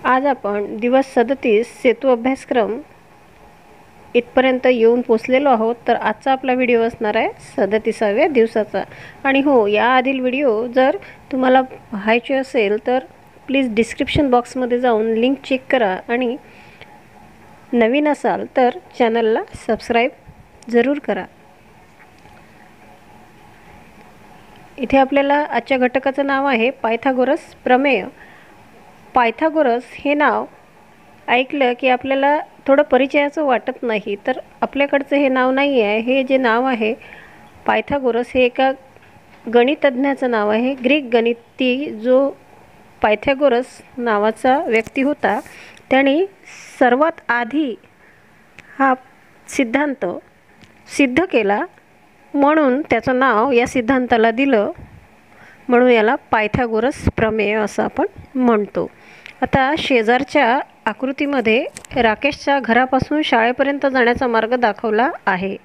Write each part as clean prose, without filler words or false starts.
आज आपण दिवस 37 सेतू अभ्यासक्रम इथपर्यंत येऊन पोचलेलो आहोत। तर आजचा आपला व्हिडिओ असणार आहे 37व्या दिवसाचा। आणि हो, याआधील व्हिडिओ जर तुम्हाला पाहायचे असेल तर प्लीज डिस्क्रिप्शन बॉक्समध्ये जाऊन लिंक चेक करा आणि नवीन असाल तर चॅनलला सबस्क्राईब जरूर करा। इथे आपल्याला आजच्या घटकाचं नाव आहे पायथागोरस प्रमेय। पायथागोरस हे नाव ऐकलं की आपल्याला थोडं परिचयाचं वाटत नाही, तर आपल्याकडचं हे नाव नाही आहे। हे जे नाव आहे पायथागोरस हे एका गणितज्ञाचं नाव आहे। ग्रीक गणिती जो पायथागोरस नावाचा व्यक्ती होता त्याने सर्वात आधी हा सिद्धांत सिद्ध केला, म्हणून त्याचं नाव या सिद्धांताला दिलं, म्हणून याला पायथागोरस प्रमेय असं आपण म्हणतो। आता शेजारच्या आकृतीमध्ये राकेशच्या घरापासून शाळेपर्यंत जाण्याचा मार्ग दाखवला आहे।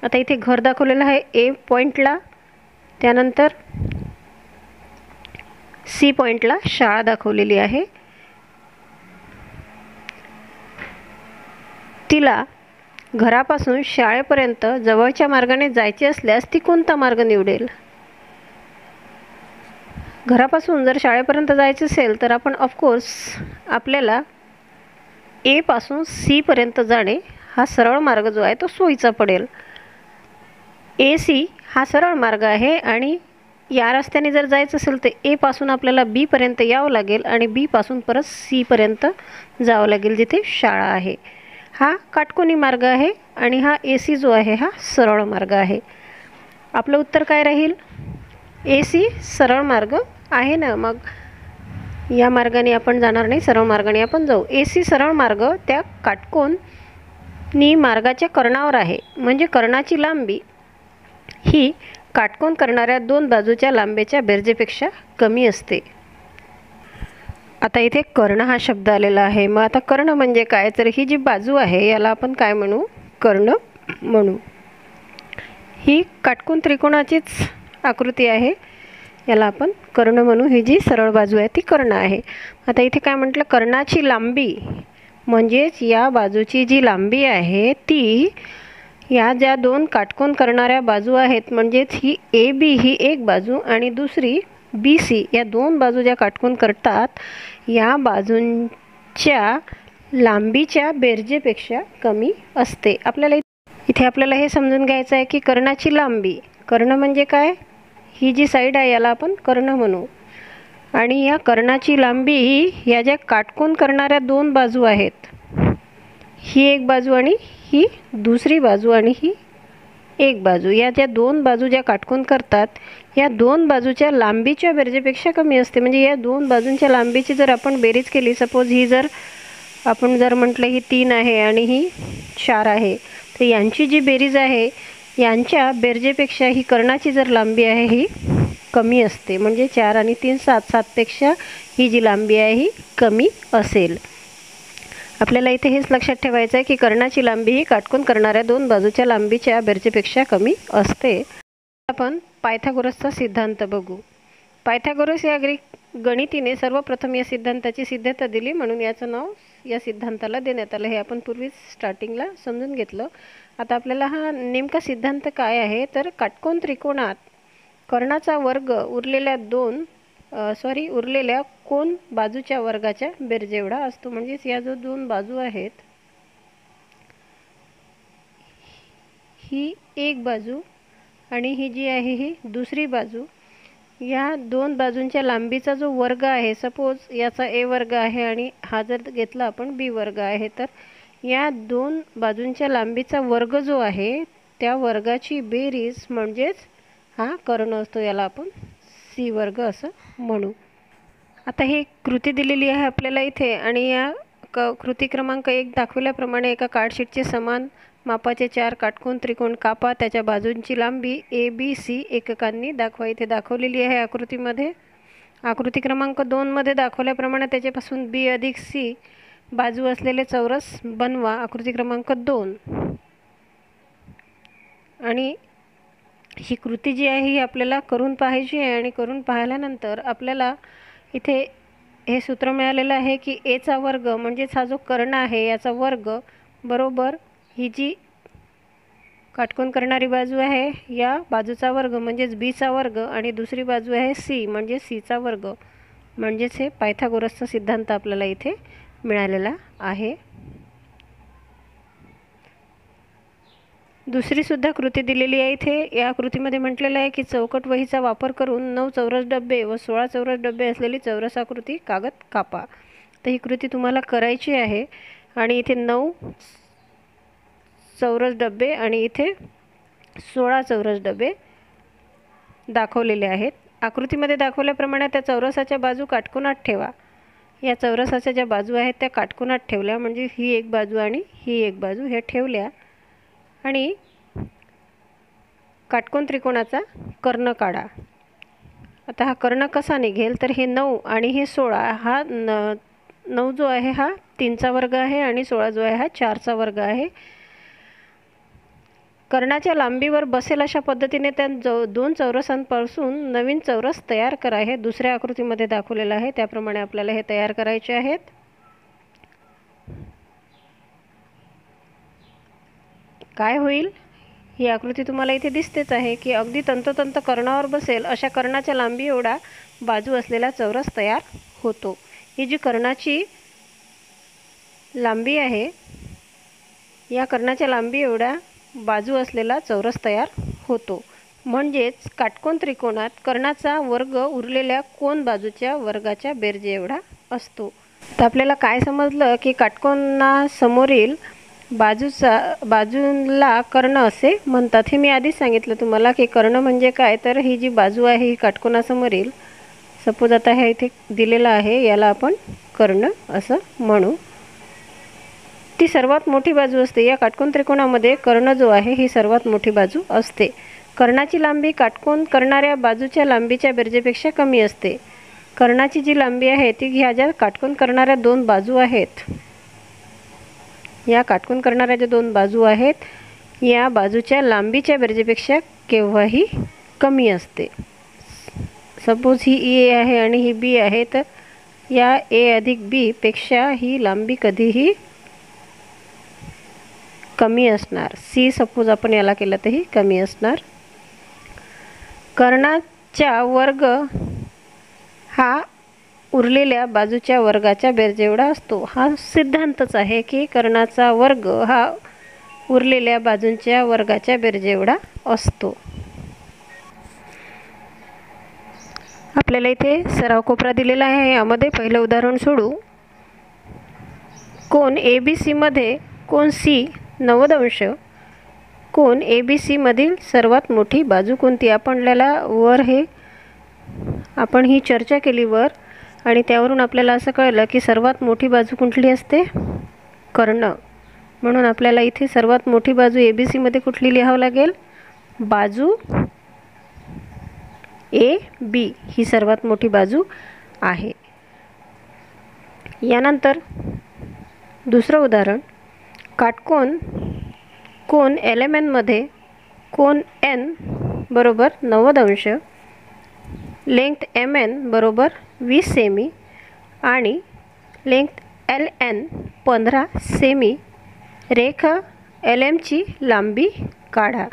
आता इथे घर दाखवलेलं आहे ए पॉइंटला, त्यानंतर सी पॉइंटला शाळा दाखवलेली आहे। तिला घरापासून शाळेपर्यंत जवळच्या मार्गाने जायचे असल्यास ती कोणता मार्ग निवडेल? घरापासून जर शाळेपर्यंत जायचे असेल तर आपण ऑफकोर्स आपल्याला ए पासून सी पर्यंत जाणे हा सरळ मार्ग जो आहे तो सोयीचा पडेल। ए सी हा सरळ मार्ग आहे आणि या रस्त्याने जर जायचं असेल तर ए पासून आपल्याला बी पर्यंत यावं लागेल आणि बी पासून परत सी पर्यंत जावं लागेल जिथे शाळा आहे। हा काटकोनी मार्ग आहे आणि हा ए सी जो आहे हा सरळ मार्ग आहे। आपलं उत्तर काय राहील? ए सी सरळ मार्ग आहे ना। मग या मार्गाने आपण जाणार नाही, सरळ मार्गाने आपण जाऊ। ए सी सरळ मार्ग त्या काटकोनी मार्गाच्या कर्णावर आहे, म्हणजे कर्णाची लांबी ही काटकोन करणाऱ्या दोन बाजूच्या लांबीच्या बेरजेपेक्षा कमी असते। आता इथे कर्ण हा शब्द आलेला आहे। मग आता कर्ण म्हणजे काय? तर ही जी बाजू आहे याला आपण काय म्हणू? कर्ण म्हणू। ही काटकोन त्रिकोणाचीच आकृती आहे, याला आपण कर्ण म्हणू। ही जी सरळ बाजू आहे ती कर्ण आहे। आता इथे काय म्हटलं? कर्णाची लांबी म्हणजेच या बाजूची जी लांबी आहे ती या ज्या दोन काटकोन करणाऱ्या बाजू आहेत, म्हणजेच ही ए बी ही एक बाजू आणि दुसरी बी सी, या दोन बाजू ज्या काटकोन करतात या बाजूंच्या लांबीच्या बेरजेपेक्षा कमी असते। आपल्याला इथे आपल्याला हे समजून घ्यायचं आहे की कर्णाची लांबी, कर्ण म्हणजे काय? ही जी साईड आहे याला आपण कर्ण म्हणू। आणि या कर्णाची लांबी ही या ज्या काटकोन करणाऱ्या दोन बाजू आहेत, ही एक बाजू आणि ही दुसरी बाजू आणि ही एक बाजू, या ज्या दोन बाजू ज्या काटकोन करतात या दोन बाजूच्या लांबीच्या बेरजेपेक्षा कमी असते। म्हणजे या दोन बाजूंच्या लांबीची जर आपण बेरीज केली, सपोज ही जर आपण जर म्हटलं ही 3 आहे आणि ही 4 आहे, तर यांची जी बेरीज आहे यांच्या बेरजेपेक्षा ही कर्णाची जर लांबी आहे ही कमी असते। म्हणजे 4 आणि 3 7, 7 पेक्षा ही जी लांबी आहे ही कमी असेल। आपल्याला इथे हेच लक्षात ठेवायचं आहे की कर्णाची लांबी ही काटकोन करणाऱ्या दोन बाजूच्या लांबीच्या बेरजेपेक्षा कमी असते। आपण पायथागोरसचा सिद्धांत बघू। पायथागोरस या ग्रीक गणितीने सर्वप्रथम या सिद्धांताची सिद्धता दिली, म्हणून याचं नाव या सिद्धांताला देण्यात आलं। हे आपण पूर्वीच स्टार्टिंगला समजून घेतलं। आता आपल्याला हा नेमका सिद्धांत काय आहे? तर काटकोन त्रिकोणात कर्णाचा वर्ग उरलेल्या कोन बाजूच्या वर्गाच्या बेरजेएवढा असतो। म्हणजेच या जो दोन बाजू आहेत, ही एक बाजू आणि ही जी आहे ही दुसरी बाजू, या दोन बाजूंच्या लांबीचा जो वर्ग आहे, सपोज याचा ए वर्ग आहे आणि हा जर घेतला आपण बी वर्ग आहे, तर या दोन बाजूंच्या लांबीचा वर्ग जो आहे त्या वर्गाची बेरीज म्हणजेच हा कर्ण असतो, याला आपण सी वर्ग असं म्हणू। आता ही कृती दिलेली आहे आपल्याला इथे आणि या कृती क्रमांक 1 दाखवल्याप्रमाणे एका कार्डशीटचे समान मापाचे 4 काटकोन त्रिकोण कापा, त्याच्या बाजूंची लांबी ए बी सी एककांनी दाखवा। इथे दाखवलेली आहे आकृतीमध्ये। आकृती क्रमांक 2 मध्ये दाखवल्याप्रमाणे त्याच्यापासून बी अधिक सी बाजू असलेले चौरस बनवा। आकृती क्रमांक 2 आणि ही कृती जी आहे ही आपल्याला करून पाहायची आहे आणि करून पाहिल्यानंतर आपल्याला इथे हे सूत्र मिळालेलं आहे की एचा वर्ग म्हणजेच हा जो कर्ण आहे याचा वर्ग बरोबर ही जी काटकोन करणारी बाजू आहे या बाजूचा वर्ग म्हणजेच बीचा वर्ग आणि दुसरी बाजू आहे सी म्हणजे सीचा वर्ग, म्हणजेच हे पायथागोरसचा सिद्धांत आपल्याला इथे मिळालेला आहे. दुसरी सुद्धा कृती दिलेली आहे इथे. या कृतीमध्ये म्हटलेलं आहे की चौकट वहीचा वापर करून 9 चौरस डबे व 16 चौरस डबे असलेली चौरस आकृती कागद कापा. तर ही कृती तुम्हाला करायची आहे आणि इथे 9 चौरस डबे आणि इथे 16 चौरस डबे दाखवलेले आहेत. आकृतीमध्ये दाखवल्याप्रमाणे त्या चौरसाच्या बाजू काटकोनात ठेवा. या चौरसाच्या ज्या बाजू आहेत त्या काटकोनात ठेवल्या म्हणजे ही एक बाजू आणि ही एक बाजू ह्या ठेवल्या आणि काटकोन त्रिकोणाचा कर्ण काढा. आता हा कर्ण कसा निघेल तर हे 9 आणि हे 16 हा 9 जो आहे हा 3चा वर्ग आहे आणि 16 जो आहे हा 4चा वर्ग आहे. कर्णाच्या लांबीवर बसेल अशा पद्धतीने त्या 2 चौरसांपासून नवीन चौरस तयार करा. हे दुसऱ्या आकृतीमध्ये दाखवलेलं आहे त्याप्रमाणे आपल्याला हे तयार करायचे आहेत. काय होईल ही आकृती तुम्हाला इथे दिसतेच आहे की अगदी तंतोतंत कर्णावर बसेल अशा कर्णाच्या लांबी एवढा बाजू असलेला चौरस तयार होतो. ही जी कर्णाची लांबी आहे या कर्णाच्या लांबी एवढा बाजू असलेला चौरस तयार होतो. म्हणजेच काटकोन त्रिकोणात कर्णाचा वर्ग उरलेल्या कोन बाजूच्या वर्गाच्या बेरजे एवढा असतो. तर आपल्याला काय समजलं की काटकोनासमोरील बाजूला कर्ण असे म्हणतात. हे मी आधीच सांगितलं तुम्हाला की कर्ण म्हणजे काय, तर ही जी बाजू आहे ही काटकोनासमोरील, सपोज आता हे इथे दिलेलं आहे याला आपण कर्ण असं म्हणू, ती सर्वात मोठी बाजू असते. या काटकोन त्रिकोणामध्ये कर्ण जो आहे ही सर्वात मोठी बाजू असते. कर्णाची लांबी काटकोन करणाऱ्या बाजूच्या लांबीच्या बेरजेपेक्षा कमी असते. कर्णाची जी लांबी आहे ती ह्या ज्या काटकोन करणाऱ्या 2 बाजू आहेत, या काटकोन करणाऱ्या ज्या 2 बाजू आहेत या बाजूच्या लांबीच्या बेरजेपेक्षा केव्हाही कमी असते. सपोज ही ए आहे आणि ही बी आहे, तर या ए अधिक बी पेक्षा ही लांबी कधीही कमी असणार. सी सपोज आपण याला केलं तर ही कमी असणार. कर्णाचा वर्ग हा उरलेल्या बाजूच्या वर्गाच्या बेरजेएवढा असतो. हा सिद्धांतच आहे की कर्णाचा वर्ग हा उरलेल्या बाजूंच्या वर्गाच्या बेरजेएवढा असतो. आपल्याला इथे सराव कोपरा दिलेला आहे. यामध्ये पहिलं उदाहरण सोडू. कोन ABC मध्ये कोन C 90 अंश. कोन ABC मधील सर्वात मोठी बाजू कोणती? आपल्याला वर आपण ही चर्चा केली वर आणि त्यावरून आपल्याला असं कळलं की सर्वात मोठी बाजू कुठली असते? कर्ण. म्हणून आपल्याला इथे सर्वात मोठी बाजू ABC मध्ये कुठली लिहावं लागेल? बाजू AB ही सर्वात मोठी बाजू आहे. यानंतर दुसरं उदाहरण. काटकोन कोन LMN मध्ये कोन N बरोबर 90 अंश, लेंग्थ MN बरोबर 20 सेमी आणि लेंग्थ LN 15 सेमी. रेखा LM ची लांबी काढा.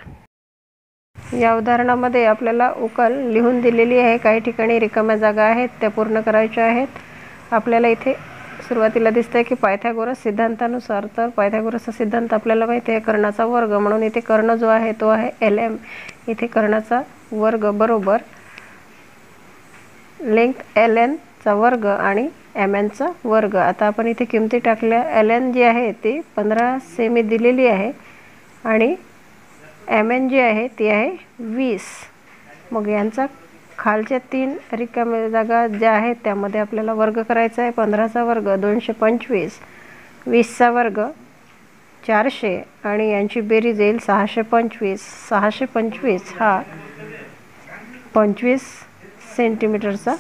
या उदाहरणामध्ये आपल्याला उकल लिहून दिलेली आहे. काही ठिकाणी रिकाम्या जागा आहेत त्या पूर्ण करायच्या आहेत. आपल्याला इथे सुरुवातीला दिसतंय की पायथागोरस सिद्धांतानुसार, तर पायथागोरसचा सिद्धांत आपल्याला माहिती आहे कर्णाचा वर्ग, म्हणून इथे कर्ण जो आहे तो आहे LM. इथे कर्णाचा वर्ग बरोबर लेंग्थ LN चा वर्ग आणि MN चा वर्ग. आता आपण इथे किमती टाकल्या. LN जी आहे ती 15 सेमी दिलेली आहे आणि MN जी आहे ती आहे 20. मग यांचा खालच्या 3 रिकाम्या जागा ज्या आहेत त्यामध्ये आपल्याला वर्ग करायचा आहे. 15चा वर्ग 225, 20चा वर्ग 400 आणि यांची बेरीज येईल 625. 625 हा 25 सेंटीमीटरचा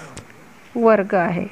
वर्ग आहे.